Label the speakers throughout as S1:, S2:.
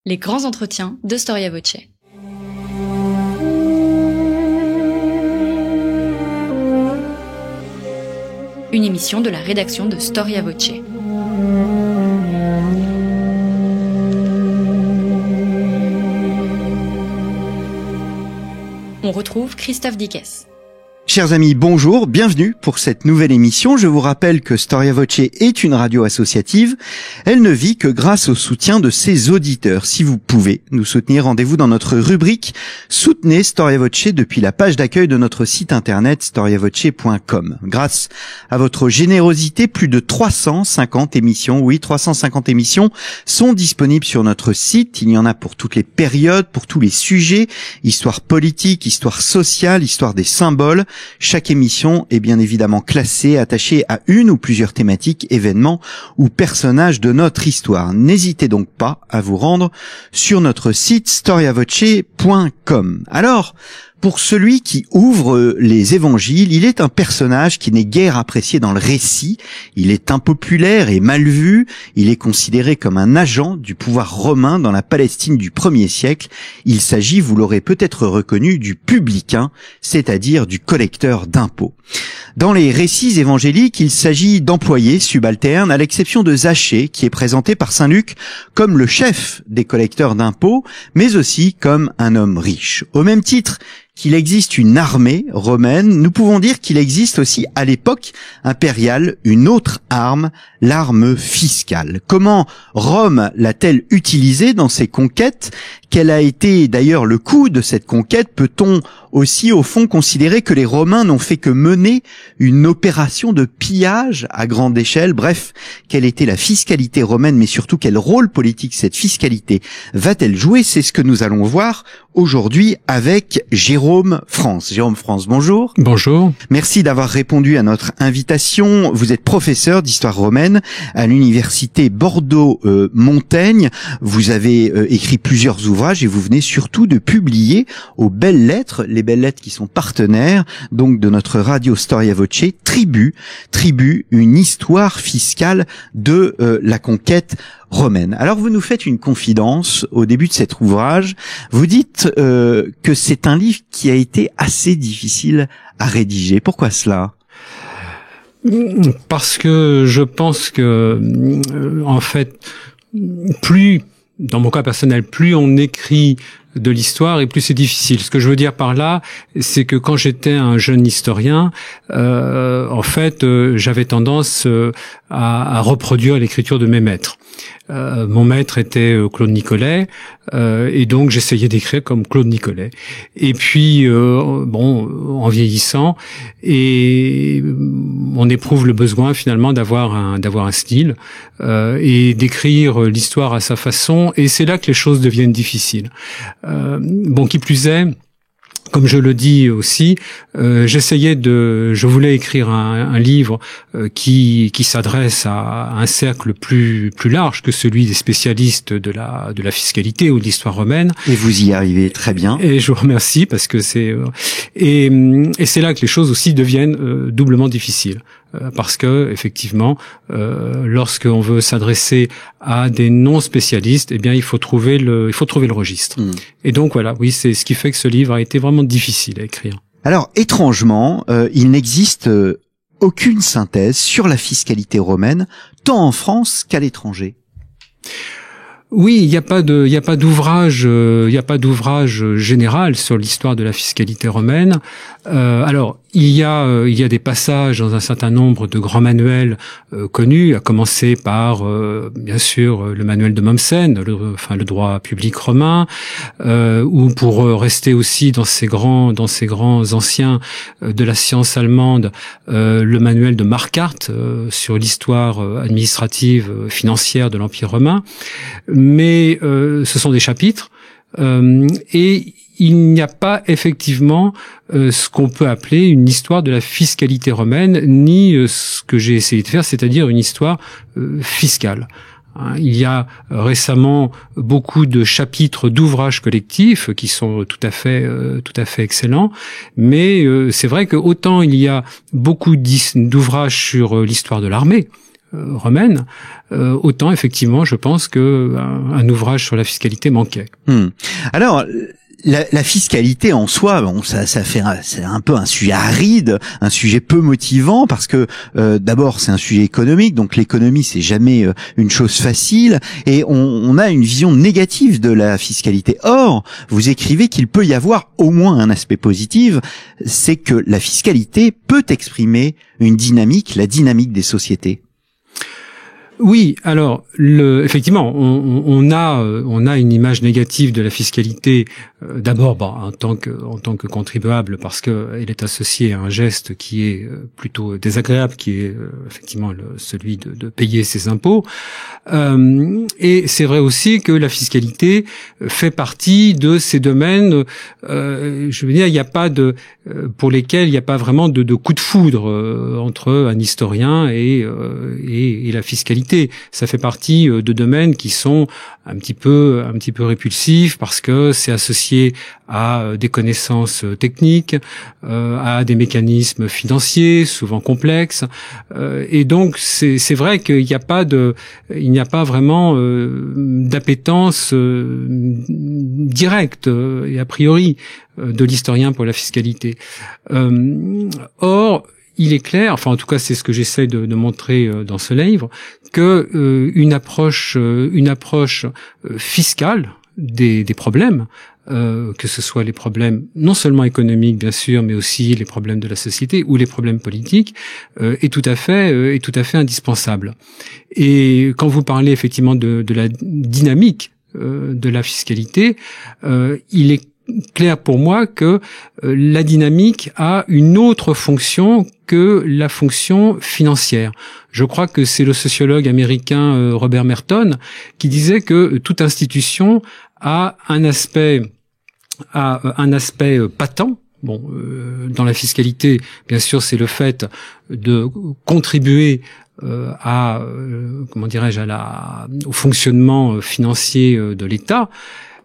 S1: Les grands entretiens de Storia Voce. Une émission de la rédaction de Storia Voce. On retrouve Christophe Dickès.
S2: Chers amis, bonjour, bienvenue pour cette nouvelle émission. Je vous rappelle que Storia Voce est une radio associative. Elle ne vit que grâce au soutien de ses auditeurs. Si vous pouvez nous soutenir, rendez-vous dans notre rubrique « Soutenez Storia Voce » depuis la page d'accueil de notre site internet storiavoce.com. Grâce à votre générosité, plus de 350 émissions, oui, 350 émissions sont disponibles sur notre site. Il y en a pour toutes les périodes, pour tous les sujets, histoire politique, histoire sociale, histoire des symboles. Chaque émission est bien évidemment classée, attachée à une ou plusieurs thématiques, événements ou personnages de notre histoire. N'hésitez donc pas à vous rendre sur notre site storiavoce.com. Alors, pour celui qui ouvre les évangiles, il est un personnage qui n'est guère apprécié dans le récit. Il est impopulaire et mal vu. Il est considéré comme un agent du pouvoir romain dans la Palestine du 1er siècle. Il s'agit, vous l'aurez peut-être reconnu, du publicain, c'est-à-dire du collecteur d'impôts. Dans les récits évangéliques, il s'agit d'employés subalternes, à l'exception de Zachée, qui est présenté par saint Luc comme le chef des collecteurs d'impôts, mais aussi comme un homme riche. Au même titre qu'il existe une armée romaine, nous pouvons dire qu'il existe aussi à l'époque impériale une autre arme, l'arme fiscale. Comment Rome l'a-t-elle utilisée dans ses conquêtes? Quel a été d'ailleurs le coût de cette conquête? Peut-on aussi au fond considérer que les Romains n'ont fait que mener une opération de pillage à grande échelle? Bref, quelle était la fiscalité romaine, mais surtout quel rôle politique cette fiscalité va-t-elle jouer? C'est ce que nous allons voir aujourd'hui avec Jérôme France. Jérôme France, bonjour.
S3: Bonjour.
S2: Merci d'avoir répondu à notre invitation. Vous êtes professeur d'histoire romaine à l'université Bordeaux-Montaigne. Vous avez écrit plusieurs ouvrages et vous venez surtout de publier aux Belles Lettres, les Belles Lettres qui sont partenaires donc de notre radio Storia Voce, Tribut, une histoire fiscale de la conquête romaine. Alors vous nous faites une confidence au début de cet ouvrage. Vous dites que c'est un livre qui a été assez difficile à rédiger. Pourquoi cela ?
S3: Parce que je pense que, en fait, dans mon cas personnel, plus on écrit de l'histoire et plus c'est difficile. Ce que je veux dire par là, c'est que quand j'étais un jeune historien, en fait, j'avais tendance à reproduire l'écriture de mes maîtres. Mon maître était Claude Nicollet, et donc j'essayais d'écrire comme Claude Nicollet. Et puis, en vieillissant, et on éprouve le besoin finalement d'avoir un style et d'écrire l'histoire à sa façon. Et c'est là que les choses deviennent difficiles. Qui plus est, comme je le dis aussi, je voulais écrire un livre qui s'adresse à un cercle plus large que celui des spécialistes de la fiscalité ou de l'histoire romaine.
S2: Et vous y arrivez très bien.
S3: Et je vous remercie parce que c'est c'est là que les choses aussi deviennent doublement difficiles. Parce que effectivement, lorsqu'on veut s'adresser à des non spécialistes, eh bien il faut trouver le registre. Et donc voilà, oui, c'est ce qui fait que ce livre a été vraiment difficile à écrire.
S2: Alors étrangement, il n'existe aucune synthèse sur la fiscalité romaine, tant en France qu'à l'étranger.
S3: Oui, il n'y a pas d'ouvrage général sur l'histoire de la fiscalité romaine. Alors, il y a des passages dans un certain nombre de grands manuels connus, à commencer par bien sûr le manuel de Mommsen, le droit public romain, ou pour rester aussi dans ces grands anciens de la science allemande, le manuel de Marquardt sur l'histoire administrative financière de l'Empire romain. Mais ce sont des chapitres et il n'y a pas effectivement ce qu'on peut appeler une histoire de la fiscalité romaine, ni ce que j'ai essayé de faire, c'est-à-dire une histoire fiscale. Il y a récemment beaucoup de chapitres d'ouvrages collectifs qui sont tout à fait excellents, mais c'est vrai que autant il y a beaucoup d'ouvrages sur l'histoire de l'armée, romaine, autant effectivement, je pense que un ouvrage sur la fiscalité manquait.
S2: Alors, la fiscalité en soi, bon, c'est un peu un sujet aride, un sujet peu motivant, parce que d'abord c'est un sujet économique, donc l'économie c'est jamais une chose facile, et on a une vision négative de la fiscalité. Or, vous écrivez qu'il peut y avoir au moins un aspect positif, c'est que la fiscalité peut exprimer une dynamique, la dynamique des sociétés.
S3: Oui, alors effectivement, on a une image négative de la fiscalité. D'abord, en tant que contribuable, parce que elle est associée à un geste qui est plutôt désagréable, qui est effectivement celui de payer ses impôts. Et c'est vrai aussi que la fiscalité fait partie de ces domaines. Je veux dire, il n'y a pas pour lesquels il n'y a pas vraiment de coup de foudre entre un historien et la fiscalité. Ça fait partie de domaines qui sont un petit peu répulsifs parce que c'est associé à des connaissances techniques, à des mécanismes financiers souvent complexes, et donc c'est vrai qu'il n'y a pas vraiment d'appétence directe et a priori de l'historien pour la fiscalité. Or, il est clair, enfin en tout cas c'est ce que j'essaie de montrer dans ce livre, que une approche fiscale des problèmes, que ce soit les problèmes non seulement économiques bien sûr, mais aussi les problèmes de la société ou les problèmes politiques, est tout à fait indispensable. Et quand vous parlez effectivement de la dynamique de la fiscalité, il est clair pour moi que la dynamique a une autre fonction que la fonction financière. Je crois que c'est le sociologue américain Robert Merton qui disait que toute institution a un aspect patent. Bon, dans la fiscalité, bien sûr, c'est le fait de contribuer au fonctionnement financier de l'État.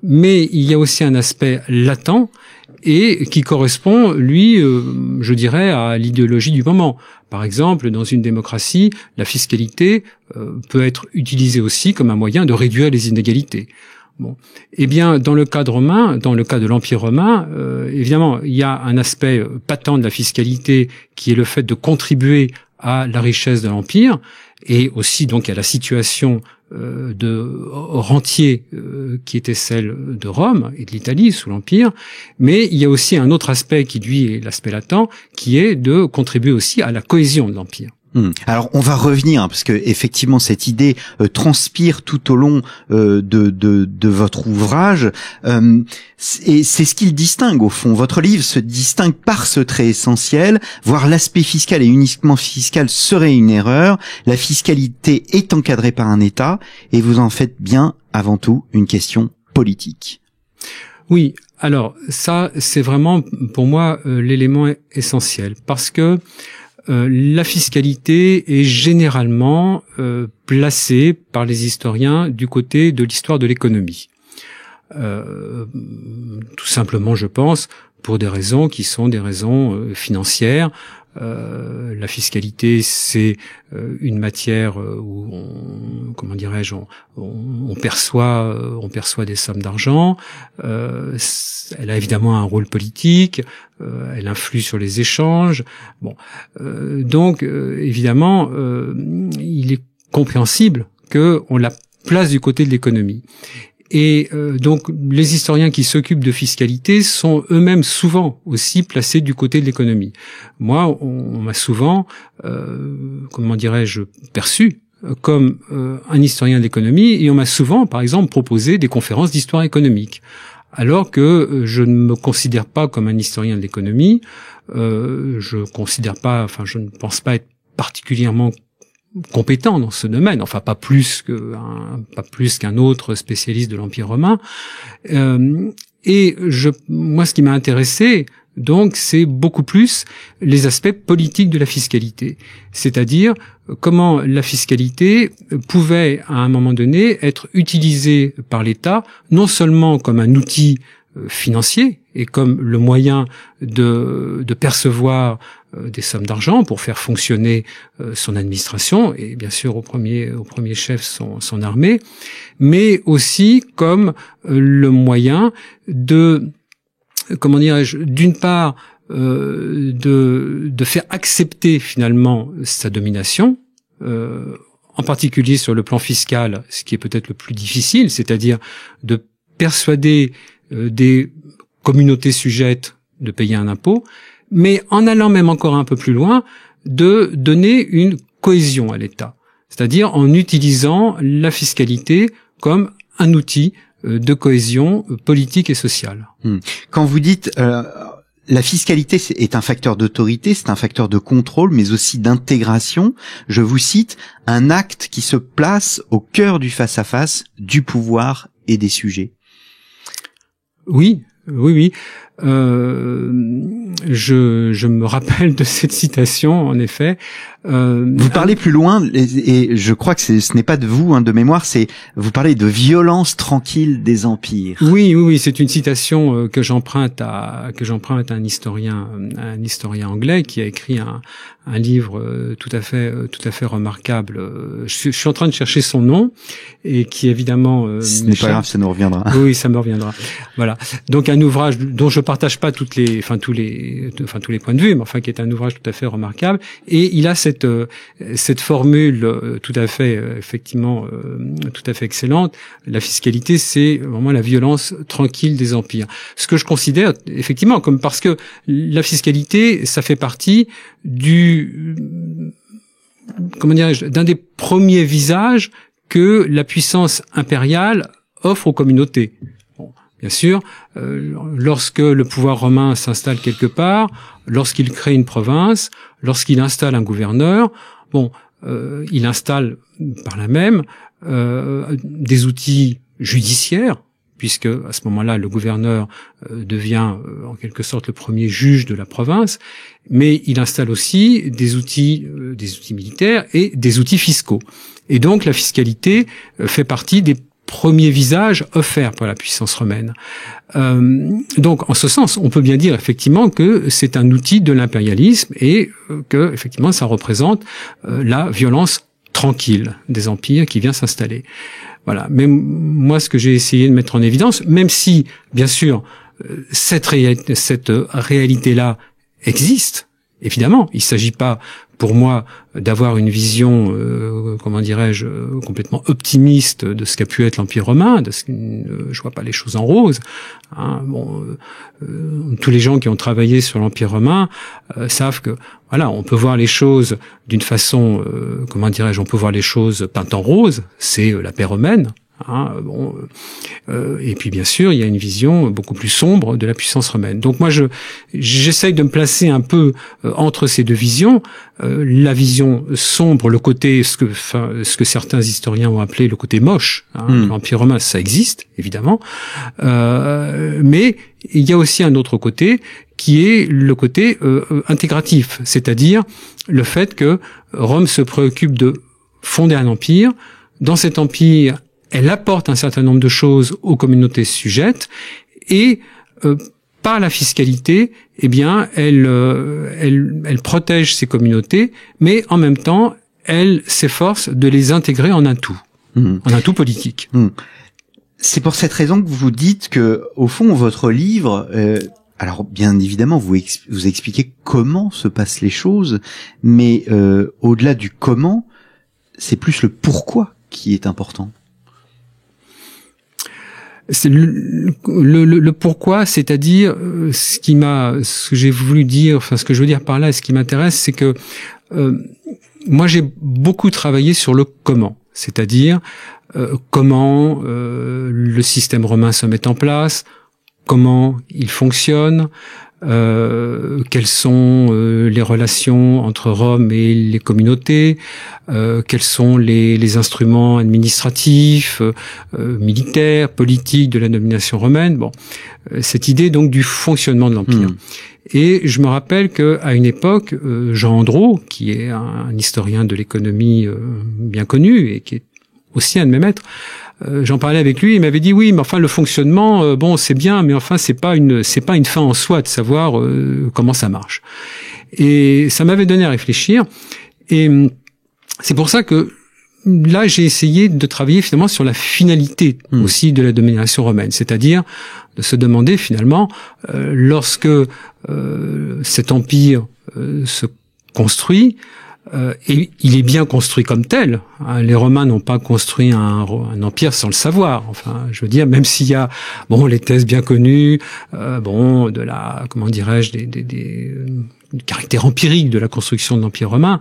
S3: Mais il y a aussi un aspect latent et qui correspond, lui, je dirais, à l'idéologie du moment. Par exemple, dans une démocratie, la fiscalité peut être utilisée aussi comme un moyen de réduire les inégalités. Bon, eh bien, dans le cas de l'Empire romain, évidemment, il y a un aspect patent de la fiscalité qui est le fait de contribuer à la richesse de l'Empire et aussi donc à la situation de rentier qui était celle de Rome et de l'Italie sous l'Empire, mais il y a aussi un autre aspect qui lui est l'aspect latent, qui est de contribuer aussi à la cohésion de l'Empire.
S2: Alors on va revenir parce que effectivement cette idée transpire tout au long de votre ouvrage et c'est ce qu'il distingue au fond. Votre livre se distingue par ce trait essentiel, voire l'aspect fiscal et uniquement fiscal serait une erreur. La fiscalité est encadrée par un État et vous en faites bien avant tout une question politique.
S3: Oui, alors ça c'est vraiment pour moi l'élément essentiel parce que la fiscalité est généralement placée par les historiens du côté de l'histoire de l'économie. Tout simplement, je pense, pour des raisons qui sont des raisons financières. La fiscalité, c'est une matière où on perçoit des sommes d'argent. Elle a évidemment un rôle politique. Elle influe sur les échanges. Bon, donc évidemment, il est compréhensible qu'on la place du côté de l'économie. Et donc les historiens qui s'occupent de fiscalité sont eux-mêmes souvent aussi placés du côté de l'économie. Moi, on m'a souvent, perçu comme un historien de l'économie, et on m'a souvent, par exemple, proposé des conférences d'histoire économique. Alors que je ne me considère pas comme un historien de l'économie, je ne pense pas être particulièrement compétent dans ce domaine, enfin pas plus qu'un autre spécialiste de l'Empire romain. Moi, ce qui m'a intéressé, donc, c'est beaucoup plus les aspects politiques de la fiscalité, c'est-à-dire comment la fiscalité pouvait, à un moment donné, être utilisée par l'État, non seulement comme un outil financier, et comme le moyen de percevoir des sommes d'argent pour faire fonctionner son administration et bien sûr au premier chef son armée, mais aussi comme le moyen de, comment dirais-je, d'une part de faire accepter finalement sa domination, en particulier sur le plan fiscal, ce qui est peut-être le plus difficile, c'est-à-dire de persuader des communautés sujettes de payer un impôt, mais en allant même encore un peu plus loin, de donner une cohésion à l'État, c'est-à-dire en utilisant la fiscalité comme un outil de cohésion politique et sociale.
S2: Quand vous dites la fiscalité est un facteur d'autorité, c'est un facteur de contrôle, mais aussi d'intégration, je vous cite, un acte qui se place au cœur du face-à-face du pouvoir et des sujets.
S3: Oui. Je me rappelle de cette citation, en effet.
S2: Vous parlez plus loin, et je crois que ce n'est pas de vous, de mémoire, vous parlez de violence tranquille des empires.
S3: Oui, c'est une citation que j'emprunte à un historien anglais qui a écrit un livre tout à fait remarquable. Je suis en train de chercher son nom et qui évidemment
S2: ce n'est pas grave, ça nous reviendra.
S3: Oui, ça me reviendra. Voilà. Donc un ouvrage dont je partage pas tous les points de vue, mais enfin qui est un ouvrage tout à fait remarquable, et il a cette formule tout à fait effectivement tout à fait excellente. La fiscalité, c'est vraiment la violence tranquille des empires. Ce que je considère effectivement comme, parce que la fiscalité, ça fait partie d'un des premiers visages que la puissance impériale offre aux communautés. Bien sûr, lorsque le pouvoir romain s'installe quelque part, lorsqu'il crée une province, lorsqu'il installe un gouverneur, il installe par là même des outils judiciaires, puisque à ce moment-là, le gouverneur devient en quelque sorte le premier juge de la province, mais il installe aussi des outils militaires et des outils fiscaux. Et donc la fiscalité fait partie des premiers visages offerts par la puissance romaine. Donc, en ce sens, on peut bien dire effectivement que c'est un outil de l'impérialisme et que effectivement ça représente la violence tranquille des empires qui vient s'installer. Voilà. Mais moi, ce que j'ai essayé de mettre en évidence, même si, bien sûr, cette réalité-là existe, évidemment, il ne s'agit pas pour moi d'avoir une vision, complètement optimiste de ce qu'a pu être l'Empire romain. Je vois pas les choses en rose. Tous les gens qui ont travaillé sur l'Empire romain savent que voilà, on peut voir les choses d'une façon, on peut voir les choses peintes en rose. C'est la paix romaine. Et puis bien sûr il y a une vision beaucoup plus sombre de la puissance romaine. Donc moi j'essaye de me placer un peu entre ces deux visions, la vision sombre, le côté ce que certains historiens ont appelé le côté moche. L'Empire romain, ça existe évidemment, mais il y a aussi un autre côté qui est le côté intégratif, c'est-à-dire le fait que Rome se préoccupe de fonder un empire. Dans cet empire, elle apporte un certain nombre de choses aux communautés sujettes et par la fiscalité, eh bien, elle protège ces communautés, mais en même temps, elle s'efforce de les intégrer en un tout, en un tout politique.
S2: C'est pour cette raison que vous dites que, au fond, votre livre, alors bien évidemment, vous expliquez comment se passent les choses, mais au-delà du comment, c'est plus le pourquoi qui est important.
S3: C'est le pourquoi, c'est-à-dire ce que j'ai voulu dire, enfin ce que je veux dire par là, et ce qui m'intéresse, c'est que moi j'ai beaucoup travaillé sur le comment, c'est-à-dire comment le système romain se met en place, comment il fonctionne, quelles sont les relations entre Rome et les communautés, quels sont les instruments administratifs, militaires, politiques de la domination romaine. Cette idée donc du fonctionnement de l'empire. Et je me rappelle que à une époque, Jean Andreau, qui est un historien de l'économie bien connu et qui est aussi un de mes maîtres, j'en parlais avec lui, il m'avait dit oui, mais enfin le fonctionnement, bon c'est bien, mais enfin c'est pas une fin en soi de savoir comment ça marche. Et ça m'avait donné à réfléchir. Et c'est pour ça que là, j'ai essayé de travailler finalement sur la finalité aussi de la domination romaine, c'est-à-dire de se demander finalement, lorsque cet empire se construit, et il est bien construit comme tel. Hein, les Romains n'ont pas construit un empire sans le savoir. Enfin, je veux dire, même s'il y a les thèses bien connues, de la comment dirais-je des caractère empirique de la construction de l'Empire romain.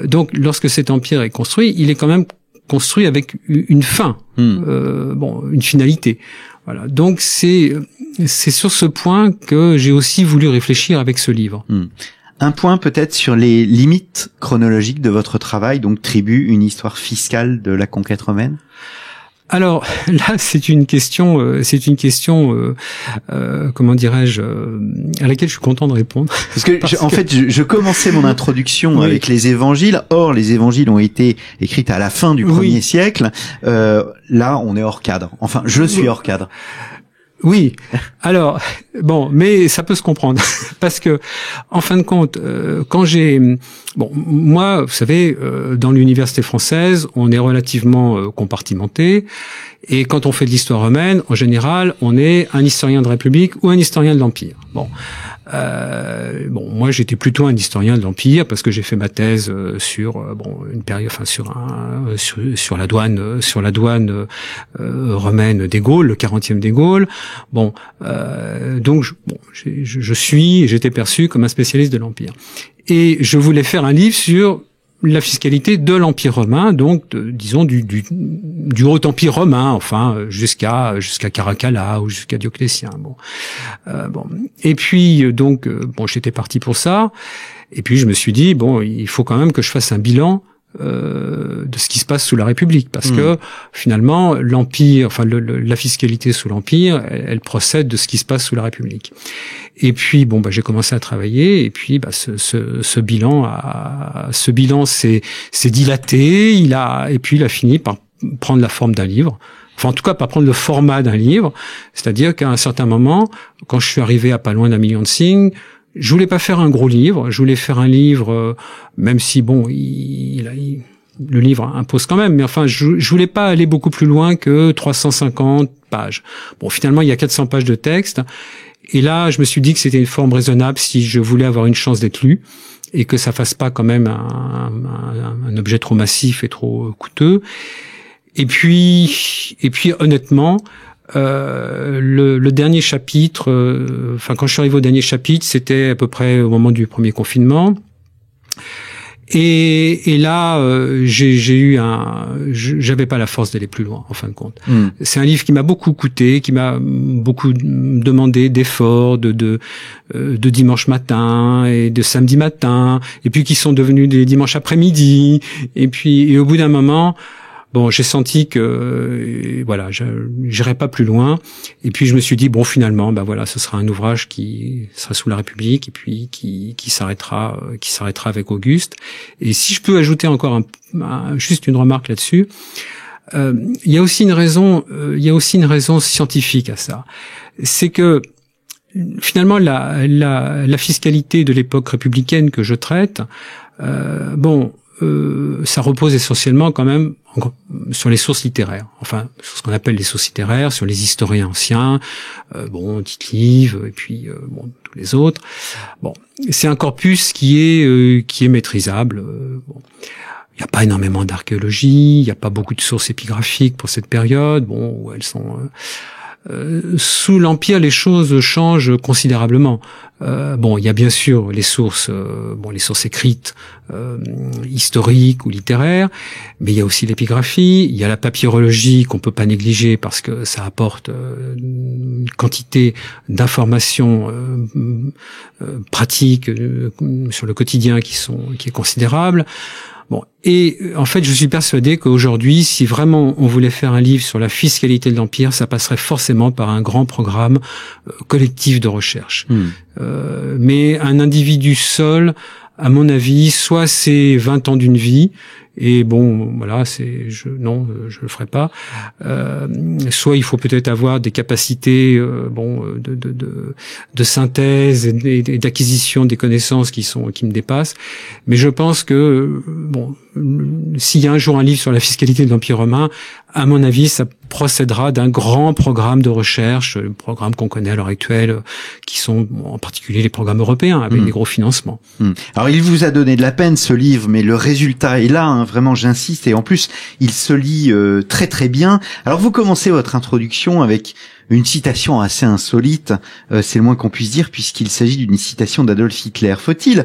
S3: Donc lorsque cet empire est construit, il est quand même construit avec une fin, une finalité. Voilà. Donc c'est sur ce point que j'ai aussi voulu réfléchir avec ce livre.
S2: Un point peut-être sur les limites chronologiques de votre travail, donc Tribu, une histoire fiscale de la conquête romaine.
S3: Alors là, c'est une question, comment dirais-je, à laquelle je suis content de répondre.
S2: Parce que je commençais mon introduction avec les évangiles. Or, les évangiles ont été écrits à la fin du 1er siècle. Là, on est hors cadre. Enfin, je suis hors cadre.
S3: Oui. Alors, mais ça peut se comprendre parce que, en fin de compte, quand moi, vous savez, dans l'université française, on est relativement compartimenté, et quand on fait de l'histoire romaine, en général, on est un historien de République ou un historien de l'Empire. Moi, j'étais plutôt un historien de l'Empire parce que j'ai fait ma thèse sur une période, sur la douane romaine des Gaules, le 40e des Gaules. Donc j'étais perçu comme un spécialiste de l'Empire. Et je voulais faire un livre sur la fiscalité de l'Empire romain, donc disons du Haut Empire romain, enfin jusqu'à Caracalla ou jusqu'à Dioclétien. Et puis j'étais parti pour ça. Et puis je me suis dit il faut quand même que je fasse un bilan de ce qui se passe sous la République, parce que finalement l'Empire, la fiscalité sous l'Empire, elle procède de ce qui se passe sous la République. Et puis j'ai commencé à travailler, et puis ce bilan s'est dilaté, et puis il a fini par prendre la forme d'un livre. Enfin, en tout cas, pas prendre le format d'un livre. C'est-à-dire qu'à un certain moment, quand je suis arrivé à pas loin d'1 million de signes, je voulais pas faire un gros livre, je voulais faire un livre, même si le livre impose quand même, mais enfin, je voulais pas aller beaucoup plus loin que 350 pages. Finalement, il y a 400 pages de texte, et là, je me suis dit que c'était une forme raisonnable si je voulais avoir une chance d'être lu, et que ça fasse pas quand même un objet trop massif et trop coûteux. Et puis honnêtement, le dernier chapitre, quand je suis arrivé au dernier chapitre, c'était à peu près au moment du premier confinement. Et là, j'avais pas la force d'aller plus loin, en fin de compte. C'est un livre qui m'a beaucoup coûté, qui m'a beaucoup demandé d'efforts, de dimanche matin et de samedi matin, et puis qui sont devenus des dimanches après-midi. Et au bout d'un moment, j'ai senti que j'irais pas plus loin, et puis je me suis dit finalement ce sera un ouvrage qui sera sous la République, et puis qui s'arrêtera avec Auguste. Et si je peux ajouter encore juste une remarque là-dessus, il y a aussi une raison scientifique à ça. C'est que finalement la fiscalité de l'époque républicaine que je traite, ça repose essentiellement quand même sur les sources littéraires, sur ce qu'on appelle les sources littéraires, sur les historiens anciens, Tite-Live, et puis tous les autres. C'est un corpus qui est maîtrisable. Il n'y a pas énormément d'archéologie, il n'y a pas beaucoup de sources épigraphiques pour cette période, où elles sont... sous l'Empire, les choses changent considérablement. Il y a bien sûr les sources écrites, historiques ou littéraires, mais il y a aussi l'épigraphie, il y a la papyrologie qu'on peut pas négliger parce que ça apporte une quantité d'informations pratiques sur le quotidien qui est considérable. Et en fait, je suis persuadé qu'aujourd'hui, si vraiment on voulait faire un livre sur la fiscalité de l'Empire, ça passerait forcément par un grand programme collectif de recherche. Mais un individu seul, à mon avis, soit c'est 20 ans d'une vie, Et bon, voilà, je le ferai pas. Soit il faut peut-être avoir des capacités, de synthèse et d'acquisition des connaissances qui me dépassent. Mais je pense que, s'il y a un jour un livre sur la fiscalité de l'Empire romain, à mon avis, ça procédera d'un grand programme de recherche, le programme qu'on connaît à l'heure actuelle, qui sont en particulier les programmes européens avec des gros financements.
S2: Alors il vous a donné de la peine ce livre, mais le résultat est là, hein, vraiment j'insiste, et en plus il se lit très très bien. Alors vous commencez votre introduction avec une citation assez insolite, c'est le moins qu'on puisse dire, puisqu'il s'agit d'une citation d'Adolf Hitler. Faut-il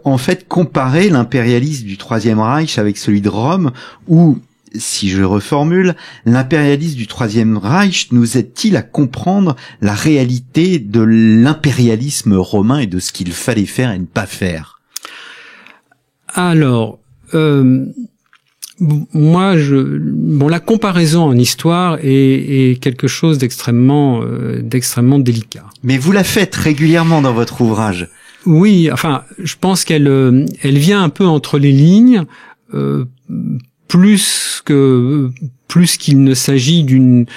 S2: en fait comparer l'impérialisme du Troisième Reich avec celui de Rome, ou si je reformule, l'impérialisme du Troisième Reich nous aide-t-il à comprendre la réalité de l'impérialisme romain et de ce qu'il fallait faire et ne pas faire?
S3: Alors, la comparaison en histoire est quelque chose d'extrêmement délicat.
S2: Mais vous la faites régulièrement dans votre ouvrage.
S3: Oui, enfin, je pense qu'elle vient un peu entre les lignes, plus qu'il ne s'agit d'une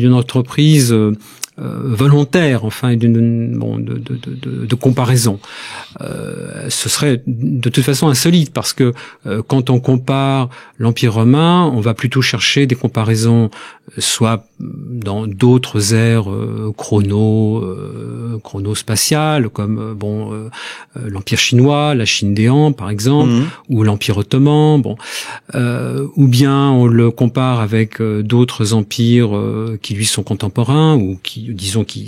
S3: entreprise volontaire, enfin, de comparaison. Ce serait de toute façon insolite, parce que quand on compare l'Empire romain, on va plutôt chercher des comparaisons soit dans d'autres ères chronospatiales, comme l'Empire chinois, la Chine des Han par exemple, ou l'Empire ottoman, ou bien on le compare avec d'autres empires qui lui sont contemporains, ou qui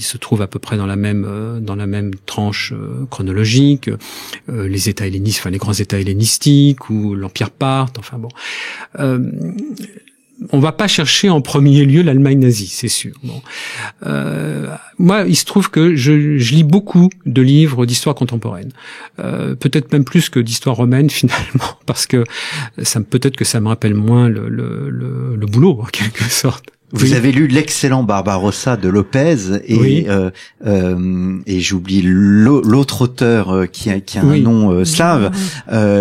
S3: se trouvent à peu près dans la même tranche chronologique, les États hellénistes, enfin les grands États hellénistiques, ou l'Empire parthe, enfin bon. On va pas chercher en premier lieu l'Allemagne nazie, c'est sûr. Moi, il se trouve que je lis beaucoup de livres d'histoire contemporaine, peut-être même plus que d'histoire romaine finalement, parce que peut-être que ça me rappelle moins le boulot en quelque sorte.
S2: Vous avez lu l'excellent Barbarossa de Lopez et j'oublie l'autre auteur qui a un nom slave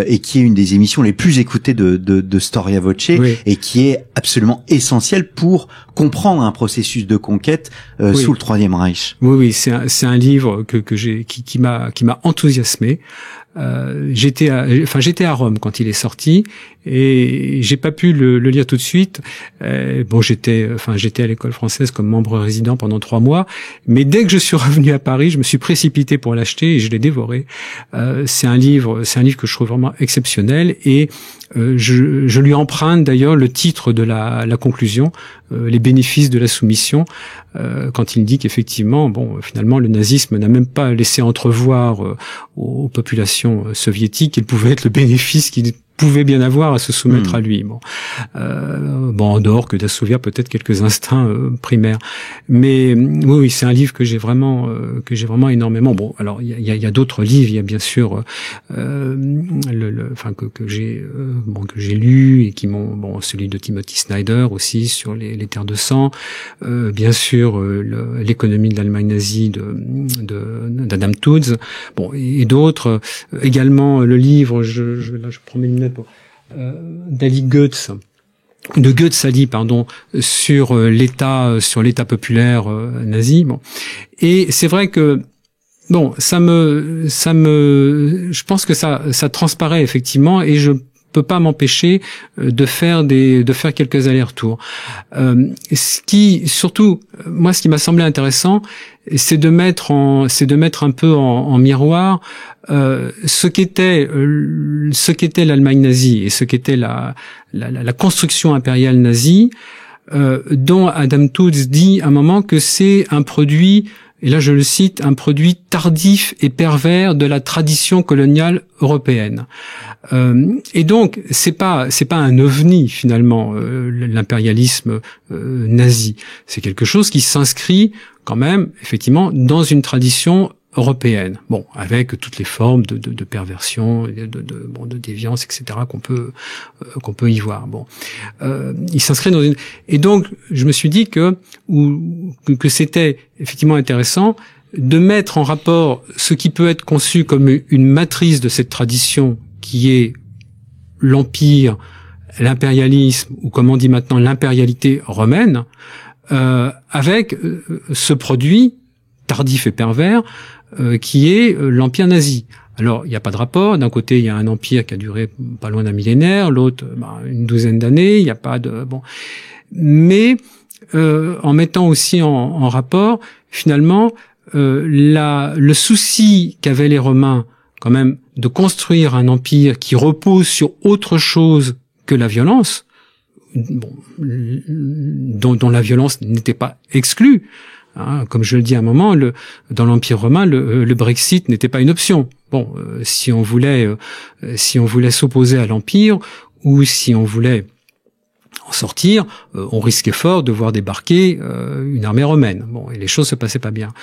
S2: et qui est une des émissions les plus écoutées de Storia Voce et qui est absolument essentielle pour comprendre un processus de conquête sous le Troisième Reich.
S3: Oui, c'est un livre qui m'a enthousiasmé. J'étais à Rome quand il est sorti et j'ai pas pu le lire tout de suite. J'étais à l'école française comme membre résident pendant 3 mois, mais dès que je suis revenu à Paris, je me suis précipité pour l'acheter et je l'ai dévoré. C'est un livre que je trouve vraiment exceptionnel et je lui emprunte d'ailleurs le titre de la conclusion, les bénéfices de la soumission, quand il dit qu'effectivement, finalement, le nazisme n'a même pas laissé entrevoir aux populations soviétiques qu'il pouvait être le bénéfice qu'il pouvait bien avoir à se soumettre à lui. En dehors que d'assouvir peut-être quelques instincts primaires. Mais oui, c'est un livre que j'ai vraiment énormément. Alors il y a d'autres livres. Il y a bien sûr que j'ai lu et qui m'ont celui de Timothy Snyder aussi sur les terres de sang. Bien sûr l'économie de l'Allemagne nazie d'Adam Tooze. Et d'autres également le livre. Là je prends mes lunettes. d'Ali Goetz, sur l'État populaire nazi. Et c'est vrai que je pense que ça transparaît effectivement, et je peux pas m'empêcher de faire quelques allers-retours. Ce qui m'a semblé intéressant, c'est de mettre un peu en miroir ce qu'était l'Allemagne nazie et ce qu'était la construction impériale nazie, dont Adam Tooze dit à un moment que c'est un produit, et là je le cite, un produit tardif et pervers de la tradition coloniale européenne. Et donc c'est pas un ovni finalement, l'impérialisme nazi. C'est quelque chose qui s'inscrit quand même effectivement dans une tradition européenne. Avec toutes les formes de perversion, de déviance, etc. qu'on peut y voir. Il s'inscrit dans et donc je me suis dit que c'était effectivement intéressant de mettre en rapport ce qui peut être conçu comme une matrice de cette tradition, qui est l'empire, l'impérialisme, ou comme on dit maintenant l'impérialité romaine, avec ce produit tardif et pervers qui est l'empire nazi. Alors, il n'y a pas de rapport. D'un côté, il y a un empire qui a duré pas loin d'un millénaire, l'autre, une douzaine d'années. Il n'y a pas de mais en mettant aussi en rapport, finalement, le souci qu'avaient les Romains, quand même, de construire un empire qui repose sur autre chose que la violence, dont la violence n'était pas exclue. Comme je le dis à un moment, dans l'Empire romain, le Brexit n'était pas une option. Si on voulait s'opposer à l'Empire, ou si on voulait en sortir, on risquait fort de voir débarquer une armée romaine. Et les choses se passaient pas bien.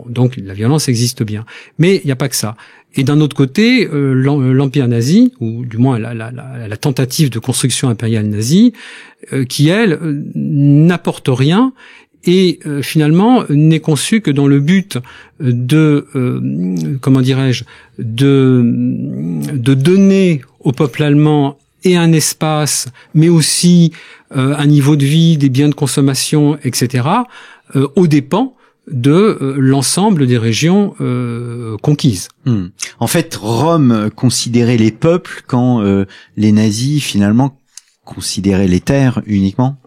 S3: Donc la violence existe bien. Mais il n'y a pas que ça. Et d'un autre côté, l'Empire nazi, ou du moins la tentative de construction impériale nazie, qui elle n'apporte rien, et finalement n'est conçu que dans le but de de donner au peuple allemand et un espace, mais aussi un niveau de vie, des biens de consommation, etc., aux dépens de l'ensemble des régions conquises.
S2: En fait, Rome considérait les peuples quand les nazis finalement considéraient les terres uniquement.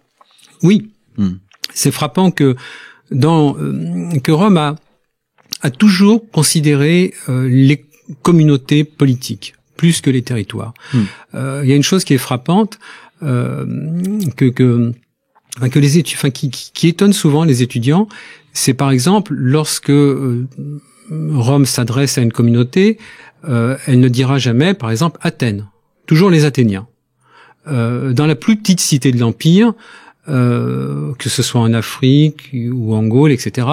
S3: Oui. C'est frappant que Rome a toujours considéré les communautés politiques plus que les territoires. Il y a une chose qui est frappante qui étonne souvent les étudiants, c'est par exemple lorsque Rome s'adresse à une communauté, elle ne dira jamais, par exemple, Athènes. Toujours les Athéniens. Dans la plus petite cité de l'Empire, que ce soit en Afrique ou en Gaule, etc.,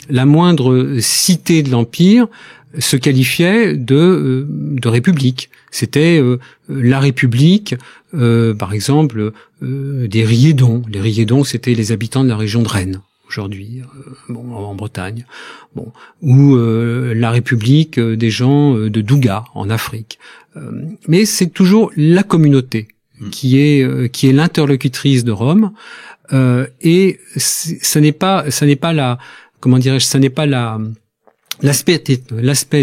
S3: la moindre cité de l'Empire se qualifiait de république. C'était la république, par exemple, des Riédons. Les Riédons, c'était les habitants de la région de Rennes, aujourd'hui, en Bretagne. Ou la république des gens de Douga, en Afrique. Mais c'est toujours la communauté qui est l'interlocutrice de Rome, et ça n'est pas l'aspect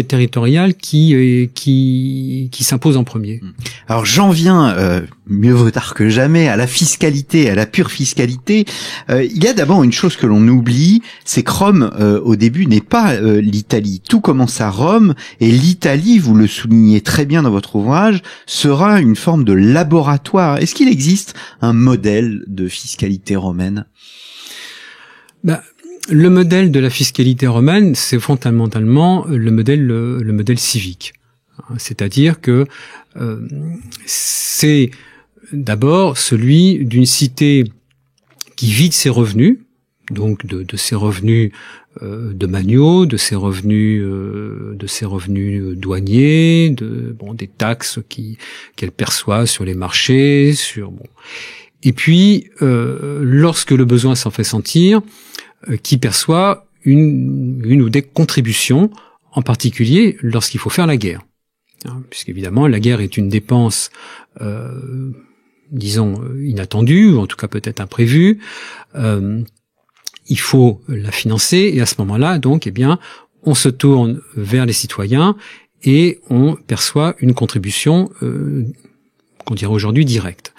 S3: territorial qui s'impose en premier.
S2: Alors j'en viens, mieux vaut tard que jamais, à la fiscalité, à la pure fiscalité. Il y a d'abord une chose que l'on oublie, c'est que Rome, au début, n'est pas l'Italie. Tout commence à Rome, et l'Italie, vous le soulignez très bien dans votre ouvrage, sera une forme de laboratoire. Est-ce qu'il existe un modèle de fiscalité romaine ?
S3: Le modèle de la fiscalité romaine, c'est fondamentalement le modèle civique. C'est-à-dire que c'est d'abord celui d'une cité qui vit de ses revenus, donc de ses revenus domaniaux, de ses revenus douaniers, des taxes qu'elle perçoit sur les marchés, et puis lorsque le besoin s'en fait sentir, qui perçoit une ou des contributions, en particulier lorsqu'il faut faire la guerre. Puisqu'évidemment, la guerre est une dépense, inattendue, ou en tout cas peut-être imprévue. Il faut la financer, et à ce moment-là, donc, on se tourne vers les citoyens et on perçoit une contribution, qu'on dirait aujourd'hui directe.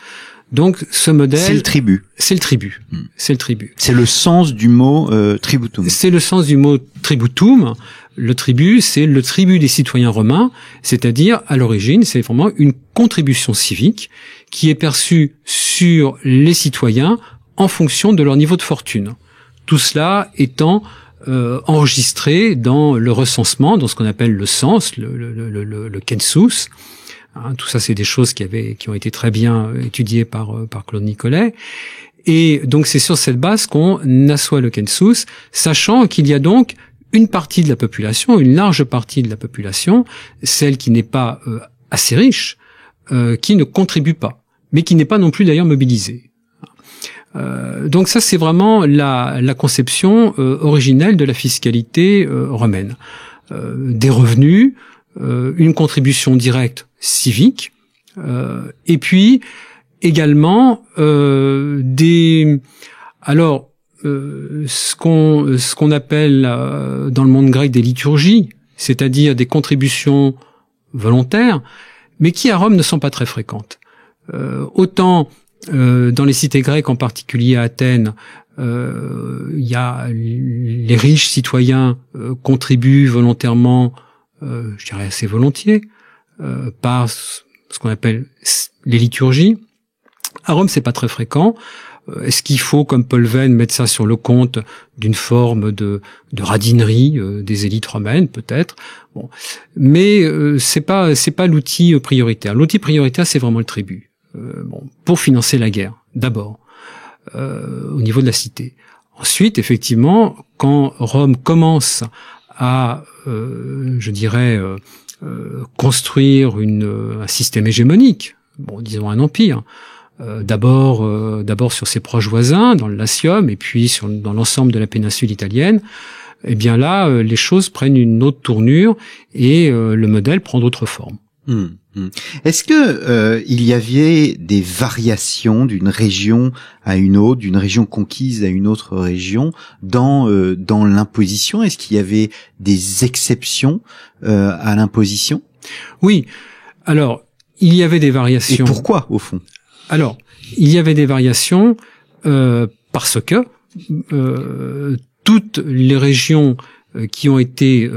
S3: Donc, ce modèle...
S2: C'est le tribut.
S3: C'est le tribut. C'est le tribut.
S2: C'est le sens du mot tributum.
S3: C'est le sens du mot tributum. Le tribut, c'est le tribut des citoyens romains, c'est-à-dire, à l'origine, c'est vraiment une contribution civique qui est perçue sur les citoyens en fonction de leur niveau de fortune. Tout cela étant enregistré dans le recensement, dans ce qu'on appelle le cens, le census. Tout ça, c'est des choses qui ont été très bien étudiées par Claude Nicollet. Et donc, c'est sur cette base qu'on assoit le census, sachant qu'il y a donc une partie de la population, une large partie de la population, celle qui n'est pas assez riche, qui ne contribue pas, mais qui n'est pas non plus d'ailleurs mobilisée. Donc ça, c'est vraiment la conception originelle de la fiscalité romaine. Des revenus, une contribution directe civique, et puis également ce qu'on appelle dans le monde grec des liturgies, c'est-à-dire des contributions volontaires, mais qui à Rome ne sont pas très fréquentes. Autant dans les cités grecques, en particulier à Athènes, il y a les riches citoyens contribuent volontairement, je dirais assez volontiers, par ce qu'on appelle les liturgies. À Rome, c'est pas très fréquent. Est-ce qu'il faut, comme Paul Venn, mettre ça sur le compte d'une forme de radinerie des élites romaines, peut-être. Bon, mais c'est pas l'outil prioritaire. L'outil prioritaire, c'est vraiment le tribut. Pour financer la guerre, d'abord, au niveau de la cité. Ensuite, effectivement, quand Rome commence à, construire un système hégémonique, disons un empire. D'abord sur ses proches voisins, dans le Latium, et puis dans l'ensemble de la péninsule italienne, eh bien là, les choses prennent une autre tournure et le modèle prend d'autres formes.
S2: Est-ce que il y avait des variations d'une région à une autre, d'une région conquise à une autre région dans l'imposition? Est-ce qu'il y avait des exceptions à l'imposition? Oui.
S3: Alors, il y avait des variations.
S2: Et pourquoi, au fond?
S3: Alors, il y avait des variations parce que toutes les régions qui ont été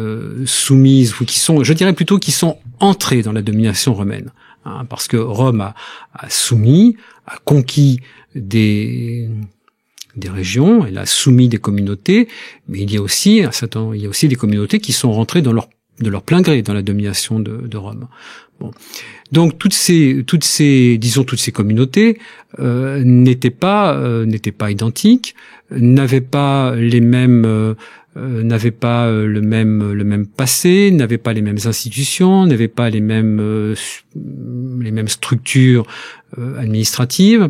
S3: soumises ou qui sont, je dirais plutôt, qui sont entrées dans la domination romaine, parce que Rome a conquis des régions, elle a soumis des communautés, mais il y a aussi des communautés qui sont rentrées de leur plein gré dans la domination de Rome. Bon. Donc toutes ces communautés n'étaient pas identiques, n'avaient pas le même passé, n'avaient pas les mêmes institutions, n'avaient pas les mêmes structures administratives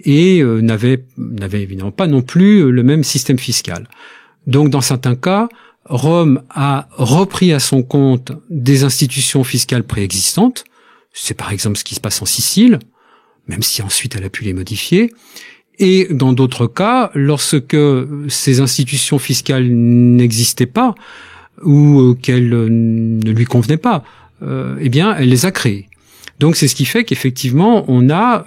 S3: et n'avaient évidemment pas non plus le même système fiscal. Donc dans certains cas, Rome a repris à son compte des institutions fiscales préexistantes. C'est par exemple ce qui se passe en Sicile, même si ensuite elle a pu les modifier. Et dans d'autres cas, lorsque ces institutions fiscales n'existaient pas ou qu'elles ne lui convenaient pas, eh bien, elle les a créées. Donc c'est ce qui fait qu'effectivement, on a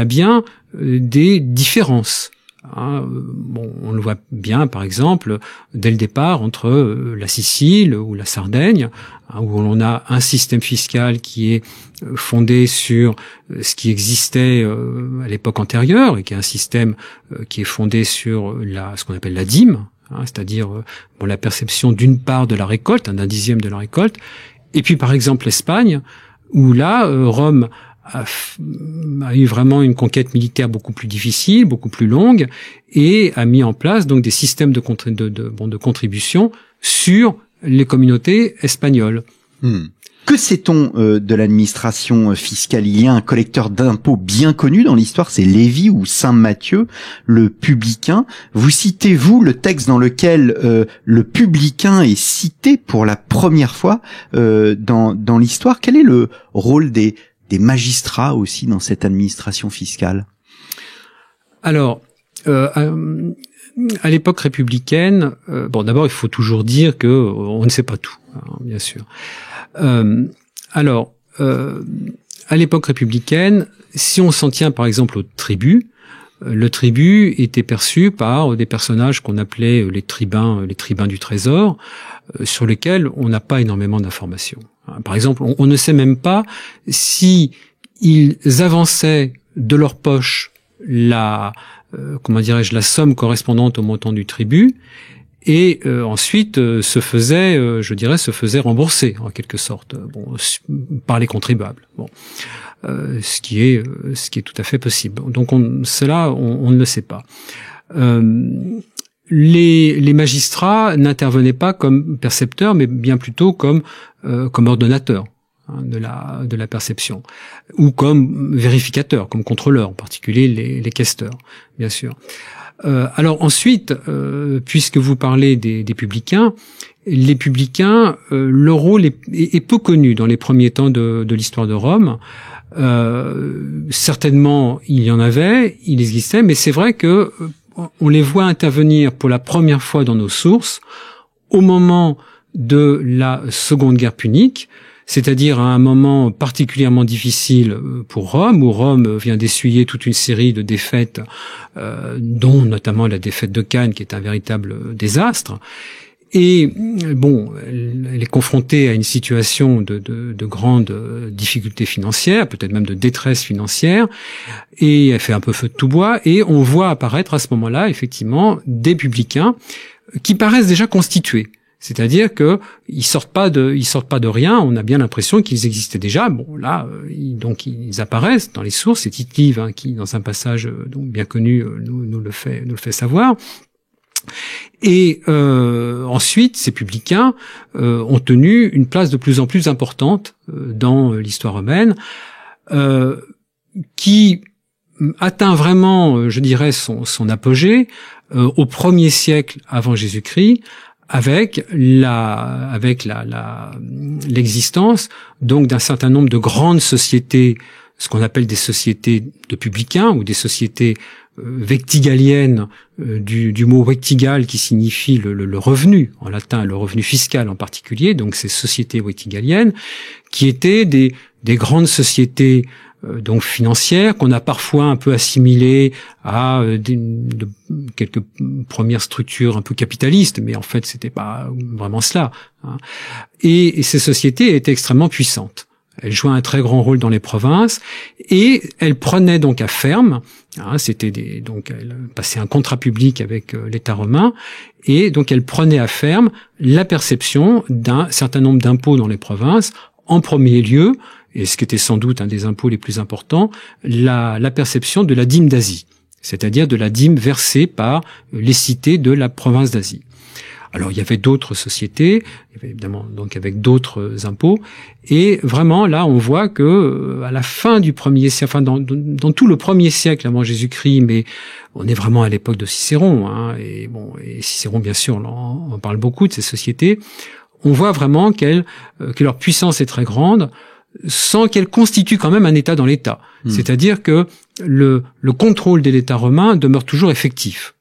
S3: bien des différences. On le voit bien, par exemple, dès le départ entre la Sicile ou la Sardaigne, où on a un système fiscal qui est fondé sur ce qui existait à l'époque antérieure et qui est un système qui est fondé sur ce qu'on appelle la dîme, c'est-à-dire la perception d'une part de la récolte, d'un dixième de la récolte. Et puis, par exemple, l'Espagne, où là, Rome a eu vraiment une conquête militaire beaucoup plus difficile, beaucoup plus longue, et a mis en place donc des systèmes de contribution sur les communautés espagnoles.
S2: Que sait-on de l'administration fiscale? Il y a un collecteur d'impôts bien connu dans l'histoire, c'est Lévi ou Saint Matthieu, le publicain. Vous citez, vous, le texte dans lequel le publicain est cité pour la première fois dans l'histoire. Quel est le rôle des magistrats aussi dans cette administration fiscale? Alors,
S3: à l'époque républicaine, d'abord il faut toujours dire que on ne sait pas tout, bien sûr. À l'époque républicaine, si on s'en tient par exemple au tribut, le tribut était perçu par des personnages qu'on appelait les tribuns du trésor, sur lesquels on n'a pas énormément d'informations. Par exemple, on ne sait même pas si ils avançaient de leur poche la somme correspondante au montant du tribut, et ensuite se faisait rembourser en quelque sorte, par les contribuables. Ce qui est tout à fait possible. Donc on ne le sait pas. Les magistrats n'intervenaient pas comme percepteurs, mais bien plutôt comme ordonnateurs. de la perception, ou comme vérificateur, comme contrôleur, en particulier les questeurs, bien sûr. Alors ensuite, puisque vous parlez des publicains, les publicains, leur rôle est peu connu dans les premiers temps de l'histoire de Rome. Certainement, il y en avait, il existait, mais c'est vrai que on les voit intervenir pour la première fois dans nos sources au moment de la Seconde Guerre punique, c'est-à-dire à un moment particulièrement difficile pour Rome, où Rome vient d'essuyer toute une série de défaites, dont notamment la défaite de Cannes, qui est un véritable désastre. Et bon, elle est confrontée à une situation de grande difficulté financière, peut-être même de détresse financière, et elle fait un peu feu de tout bois, et on voit apparaître à ce moment-là, effectivement, des publicains qui paraissent déjà constitués. C'est-à-dire que ils sortent pas de rien. On a bien l'impression qu'ils existaient déjà. Bon, là, donc ils apparaissent dans les sources. C'est Tite-Live qui, dans un passage donc bien connu, nous le fait savoir. Et ensuite, ces publicains ont tenu une place de plus en plus importante dans l'histoire romaine, qui atteint vraiment, je dirais, son apogée au 1er siècle avant Jésus-Christ, avec l'existence donc d'un certain nombre de grandes sociétés, ce qu'on appelle des sociétés de publicains ou des sociétés vectigaliennes, du mot vectigal qui signifie le revenu en latin, le revenu fiscal en particulier, donc ces sociétés vectigaliennes qui étaient des grandes sociétés donc financières qu'on a parfois un peu assimilées à quelques premières structures un peu capitalistes, mais en fait c'était pas vraiment cela, hein. Et ces sociétés étaient extrêmement puissantes. Elles jouaient un très grand rôle dans les provinces et elles prenaient donc à ferme, hein, donc elles passaient un contrat public avec l'État romain et donc elles prenaient à ferme la perception d'un certain nombre d'impôts dans les provinces, en premier lieu, et ce qui était sans doute un des impôts les plus importants, la perception de la dîme d'Asie, c'est-à-dire de la dîme versée par les cités de la province d'Asie. Alors il y avait d'autres sociétés, évidemment donc avec d'autres impôts, et vraiment là on voit que à la fin du 1er siècle, enfin dans tout le 1er siècle avant Jésus-Christ, mais on est vraiment à l'époque de Cicéron, hein, et Cicéron bien sûr on parle beaucoup de ces sociétés, on voit vraiment que leur puissance est très grande, sans qu'elle constitue quand même un État dans l'État. C'est-à-dire que le contrôle de l'État romain demeure toujours effectif.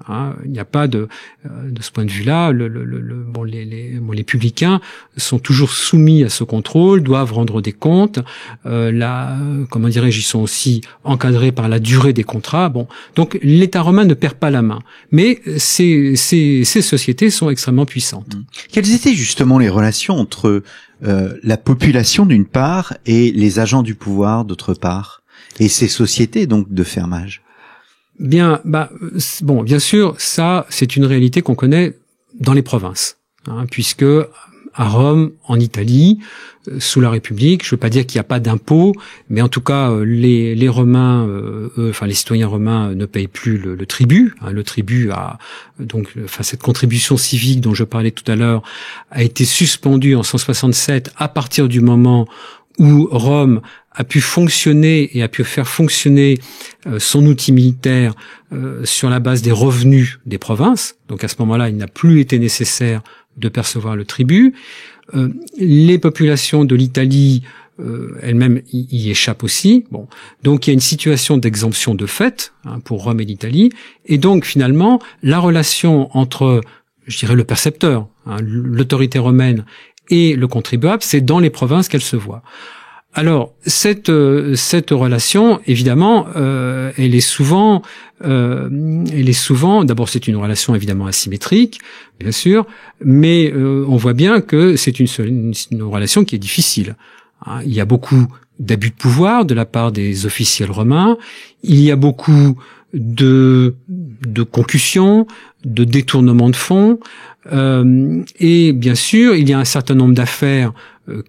S3: Hein, il n'y a pas de ce point de vue-là, les publicains sont toujours soumis à ce contrôle, doivent rendre des comptes. Comment dirais-je, ils sont aussi encadrés par la durée des contrats. Bon, donc l'État romain ne perd pas la main, mais ces sociétés sont extrêmement puissantes.
S2: Quelles étaient justement les relations entre la population d'une part et les agents du pouvoir d'autre part, et ces sociétés donc de fermage?
S3: Bien, bien sûr, ça, c'est une réalité qu'on connaît dans les provinces, hein, puisque à Rome, en Italie, sous la République, je veux pas dire qu'il n'y a pas d'impôts, mais en tout cas, les Romains, les citoyens romains ne payent plus le tribut. Hein, le tribut cette contribution civique dont je parlais tout à l'heure a été suspendue en 167 à partir du moment où Rome a pu fonctionner et a pu faire fonctionner son outil militaire sur la base des revenus des provinces. Donc à ce moment-là, il n'a plus été nécessaire de percevoir le tribut. Les populations de l'Italie elles-mêmes y échappent aussi. Bon, donc il y a une situation d'exemption de fait, hein, pour Rome et l'Italie. Et donc finalement, la relation entre, je dirais, le percepteur, hein, l'autorité romaine et le contribuable, c'est dans les provinces qu'elle se voit. Alors cette relation, évidemment, elle est souvent. D'abord, c'est une relation évidemment asymétrique, bien sûr, mais on voit bien que c'est une relation qui est difficile. Hein, il y a beaucoup d'abus de pouvoir de la part des officiels romains. Il y a beaucoup de concussions, de détournement de fonds, et bien sûr, il y a un certain nombre d'affaires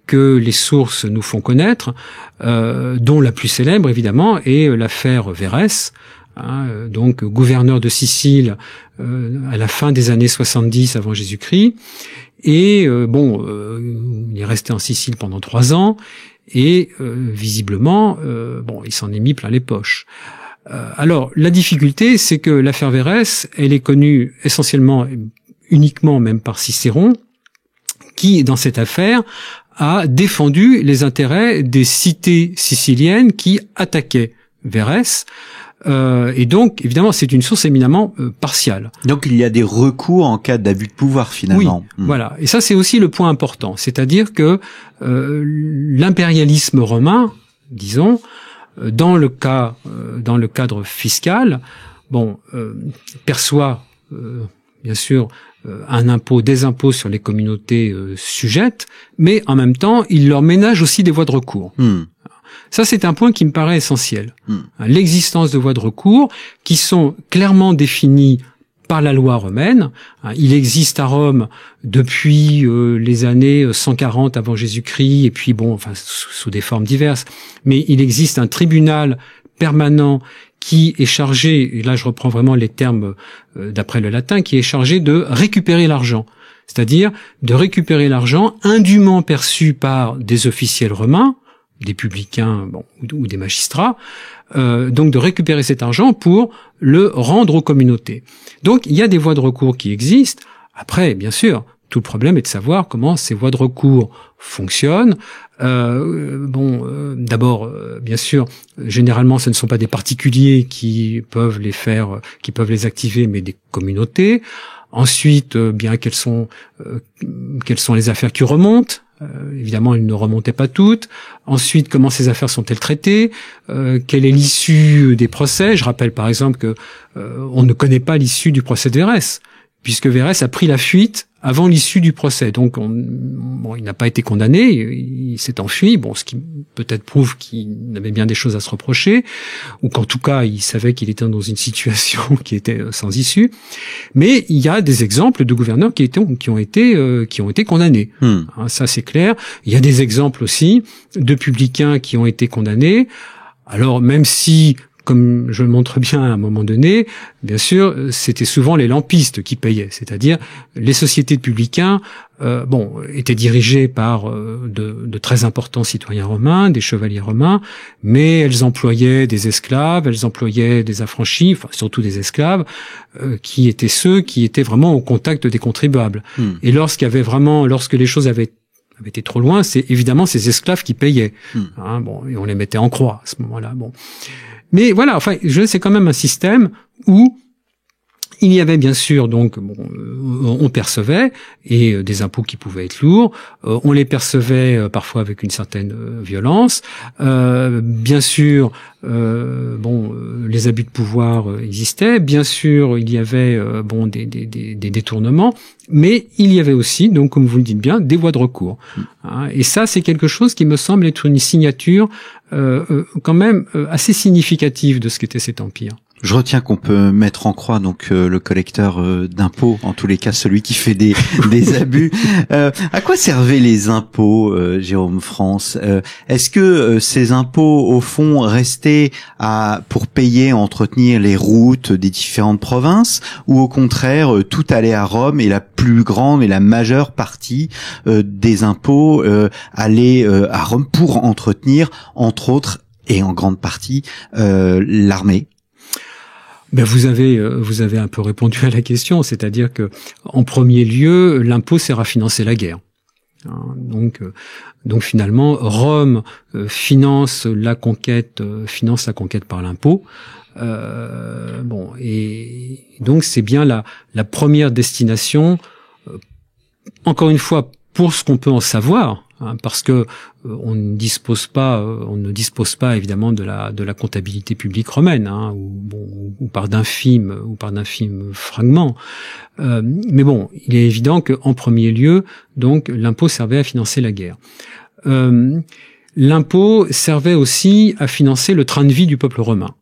S3: que les sources nous font connaître, dont la plus célèbre, évidemment, est l'affaire Verres, hein, donc gouverneur de Sicile à la fin des années 70 avant Jésus-Christ. Et il est resté en Sicile pendant 3 ans, et visiblement, il s'en est mis plein les poches. Alors, la difficulté, c'est que l'affaire Verrès, elle est connue essentiellement, uniquement même par Cicéron, qui, dans cette affaire, a défendu les intérêts des cités siciliennes qui attaquaient Verrès. Et donc, évidemment, c'est une source éminemment partiale.
S2: Donc, il y a des recours en cas d'abus de pouvoir, finalement.
S3: Oui, voilà. Et ça, c'est aussi le point important. C'est-à-dire que l'impérialisme romain, disons, dans le cadre fiscal, perçoit, bien sûr, des impôts sur les communautés sujettes, mais en même temps, il leur ménage aussi des voies de recours. Ça, c'est un point qui me paraît essentiel. L'existence de voies de recours qui sont clairement définies par la loi romaine. Il existe à Rome depuis les années 140 avant Jésus-Christ, et puis sous des formes diverses, mais il existe un tribunal permanent qui est chargé, et là je reprends vraiment les termes d'après le latin, qui est chargé de récupérer l'argent. C'est-à-dire de récupérer l'argent indûment perçu par des officiels romains, des publicains ou des magistrats, donc de récupérer cet argent pour le rendre aux communautés. Donc il y a des voies de recours qui existent. Après, bien sûr, tout le problème est de savoir comment ces voies de recours fonctionnent. D'abord, bien sûr, généralement, ce ne sont pas des particuliers qui peuvent les activer, mais des communautés. Ensuite, quelles sont les affaires qui remontent? Évidemment, elles ne remontaient pas toutes. Ensuite, comment ces affaires sont-elles traitées? Quelle est l'issue des procès? Je rappelle par exemple que on ne connaît pas l'issue du procès de Verrès, puisque Verrès a pris la fuite avant l'issue du procès. Donc, il n'a pas été condamné, il s'est enfui, ce qui peut-être prouve qu'il avait bien des choses à se reprocher, ou qu'en tout cas, il savait qu'il était dans une situation qui était sans issue. Mais il y a des exemples de gouverneurs qui ont été condamnés. Ça, c'est clair. Il y a des exemples aussi de publicains qui ont été condamnés. Alors, même si, comme je le montre bien à un moment donné, bien sûr, c'était souvent les lampistes qui payaient, c'est-à-dire les sociétés de publicains étaient dirigées par de très importants citoyens romains, des chevaliers romains, mais elles employaient des esclaves, elles employaient des affranchis, surtout des esclaves, qui étaient ceux qui étaient vraiment au contact des contribuables. Et lorsque les choses avaient été trop loin, c'est évidemment ces esclaves qui payaient. Et on les mettait en croix à ce moment-là. Mais voilà, c'est quand même un système où il y avait bien sûr on percevait et des impôts qui pouvaient être lourds, on les percevait parfois avec une certaine violence. Bien sûr, les abus de pouvoir existaient. Bien sûr, il y avait des détournements, mais il y avait aussi, comme vous le dites bien, des voies de recours. Et ça, c'est quelque chose qui me semble être une signature quand même assez significative de ce qu'était cet empire.
S2: Je retiens qu'on peut mettre en croix le collecteur d'impôts, en tous les cas celui qui fait des abus. À quoi servaient les impôts, Jérôme France? Est-ce que ces impôts au fond restaient pour payer, entretenir les routes des différentes provinces, ou au contraire tout allait à Rome et la plus grande et la majeure partie des impôts allait à Rome pour entretenir, entre autres et en grande partie, l'armée?
S3: Vous avez un peu répondu à la question, c'est-à-dire que en premier lieu, l'impôt sert à financer la guerre. Donc finalement, Rome finance la conquête par l'impôt. Et donc c'est bien la première destination. Encore une fois, pour ce qu'on peut en savoir, parce que on ne dispose pas évidemment de la comptabilité publique romaine, ou par d'infimes fragments. Mais il est évident qu'en premier lieu, donc l'impôt servait à financer la guerre. L'impôt servait aussi à financer le train de vie du peuple romain.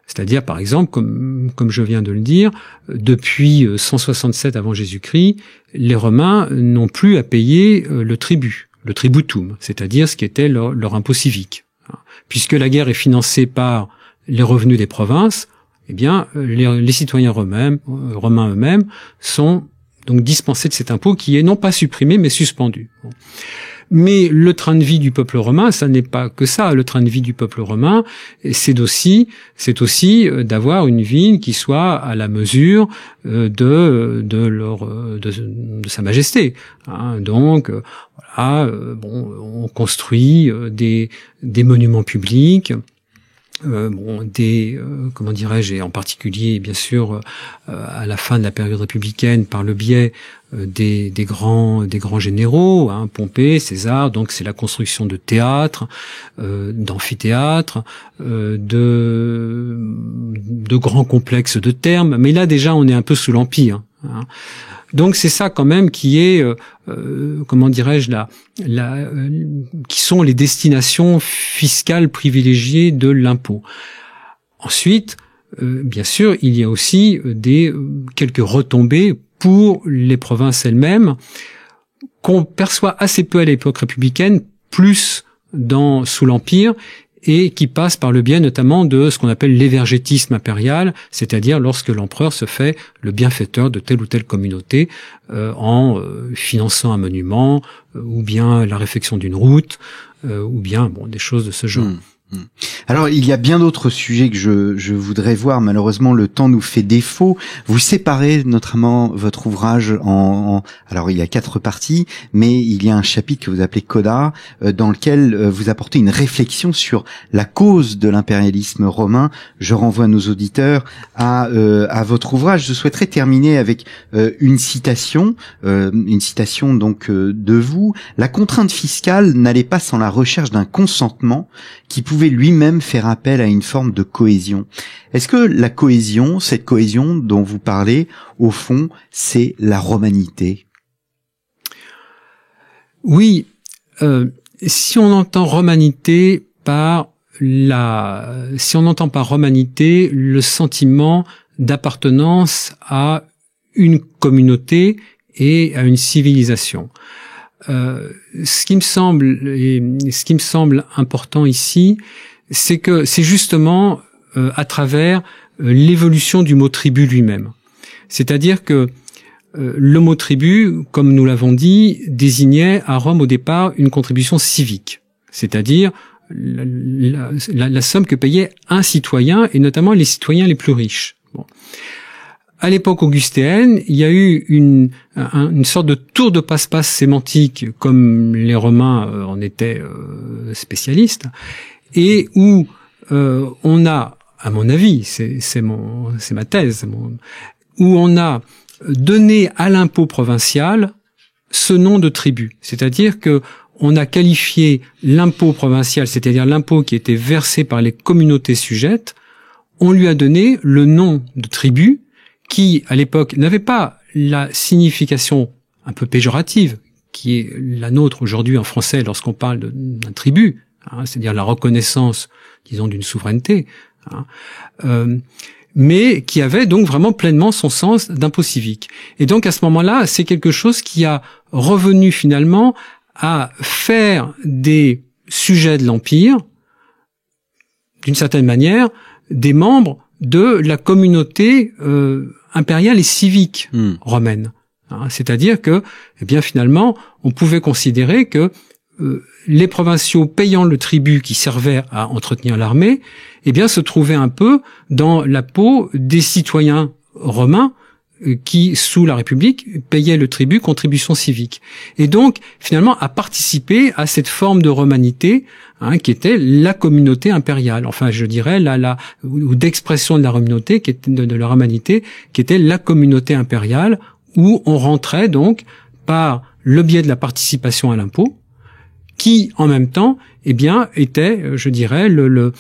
S3: C'est-à-dire, par exemple, comme je viens de le dire, depuis 167 avant Jésus-Christ, les Romains n'ont plus à payer le tribut, le tributum, c'est-à-dire ce qui était leur impôt civique. Puisque la guerre est financée par les revenus des provinces, les citoyens romains eux-mêmes sont donc dispensés de cet impôt qui est non pas supprimé mais suspendu. Bon. Mais le train de vie du peuple romain, ça n'est pas que ça. Le train de vie du peuple romain, c'est aussi d'avoir une ville qui soit à la mesure de sa majesté. Hein. Donc voilà, on construit des monuments publics. Comment dirais-je, et en particulier bien sûr à la fin de la période républicaine par le biais des grands généraux, hein, Pompée, César. Donc c'est la construction de théâtres, d'amphithéâtres, de grands complexes de thermes. Mais là déjà on est un peu sous l'Empire. Hein. Donc c'est ça quand même qui est, comment dirais-je, qui sont les destinations fiscales privilégiées de l'impôt. Ensuite, bien sûr, il y a aussi quelques retombées pour les provinces elles-mêmes qu'on perçoit assez peu à l'époque républicaine, plus sous l'Empire, et qui passe par le biais notamment de ce qu'on appelle l'évergétisme impérial, c'est-à-dire lorsque l'empereur se fait le bienfaiteur de telle ou telle communauté en finançant un monument, ou bien la réfection d'une route, ou bien des choses de ce genre.
S2: Alors, il y a bien d'autres sujets que je voudrais voir. Malheureusement, le temps nous fait défaut. Vous séparez notamment votre ouvrage alors il y a 4 parties, mais il y a un chapitre que vous appelez Coda, dans lequel vous apportez une réflexion sur la cause de l'impérialisme romain. Je renvoie nos auditeurs à votre ouvrage. Je souhaiterais terminer avec une citation donc de vous. La contrainte fiscale n'allait pas sans la recherche d'un consentement qui pouvait lui-même faire appel à une forme de cohésion. Est-ce que cette cohésion dont vous parlez, au fond, c'est la romanité?
S3: Oui, si on entend romanité par romanité le sentiment d'appartenance à une communauté et à une civilisation. Ce qui me semble important ici, c'est que c'est justement à travers l'évolution du mot tribu lui-même. C'est-à-dire que le mot tribu, comme nous l'avons dit, désignait à Rome au départ une contribution civique, c'est-à-dire la somme que payait un citoyen, et notamment les citoyens les plus riches. Bon. À l'époque augustéenne, il y a eu une sorte de tour de passe-passe sémantique, comme les Romains en étaient spécialistes, et où on a, à mon avis, c'est ma thèse, où on a donné à l'impôt provincial ce nom de tribu, c'est-à-dire que on a qualifié l'impôt provincial, c'est-à-dire l'impôt qui était versé par les communautés sujettes, on lui a donné le nom de tribu, qui, à l'époque, n'avait pas la signification un peu péjorative qui est la nôtre aujourd'hui en français lorsqu'on parle d'un tribut, hein, c'est-à-dire la reconnaissance, disons, d'une souveraineté, hein, mais qui avait donc vraiment pleinement son sens d'impôt civique. Et donc, à ce moment-là, c'est quelque chose qui a revenu finalement à faire des sujets de l'Empire, d'une certaine manière, des membres de la communauté impériale et civique romaine. Hein, c'est-à-dire que, eh bien, finalement, on pouvait considérer que les provinciaux payant le tribut qui servait à entretenir l'armée, eh bien, se trouvaient un peu dans la peau des citoyens romains qui, sous la République, payaient le tribut, contribution civique. Et donc, finalement, a participé à cette forme de romanité, hein, qui était la communauté impériale. Enfin, je dirais, ou d'expression de la romanité, qui était de la romanité, qui était la communauté impériale, où on rentrait donc par le biais de la participation à l'impôt, qui, en même temps, eh bien, était, je dirais, le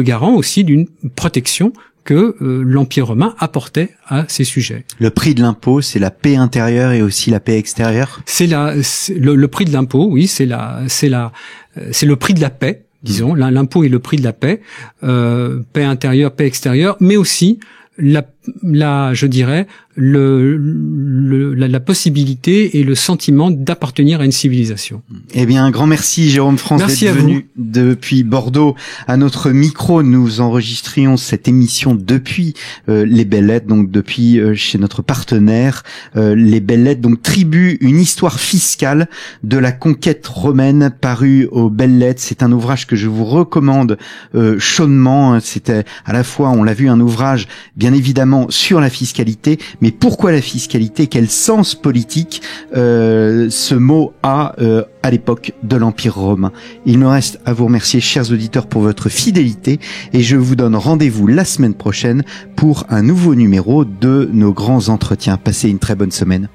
S3: garant aussi d'une protection que l'Empire romain apportait à ces sujets.
S2: Le prix de l'impôt, c'est la paix intérieure et aussi la paix extérieure.
S3: C'est le prix de l'impôt, oui, c'est le prix de la paix, disons. L'impôt est le prix de la paix, paix intérieure, paix extérieure, mais aussi je dirais, la possibilité et le sentiment d'appartenir à une civilisation.
S2: Eh bien, un grand merci Jérôme France d'être venu depuis Bordeaux à notre micro. Nous enregistrions cette émission depuis les Belles Lettres, donc depuis chez notre partenaire les Belles Lettres, donc Tribu, une histoire fiscale de la conquête romaine, paru aux Belles Lettres. C'est un ouvrage que je vous recommande chaudement. C'était à la fois, on l'a vu, un ouvrage bien évidemment sur la fiscalité, mais pourquoi la fiscalité? Quel sens politique ce mot a à l'époque de l'Empire romain? Il me reste à vous remercier, chers auditeurs, pour votre fidélité, et je vous donne rendez-vous la semaine prochaine pour un nouveau numéro de nos grands entretiens. Passez une très bonne semaine.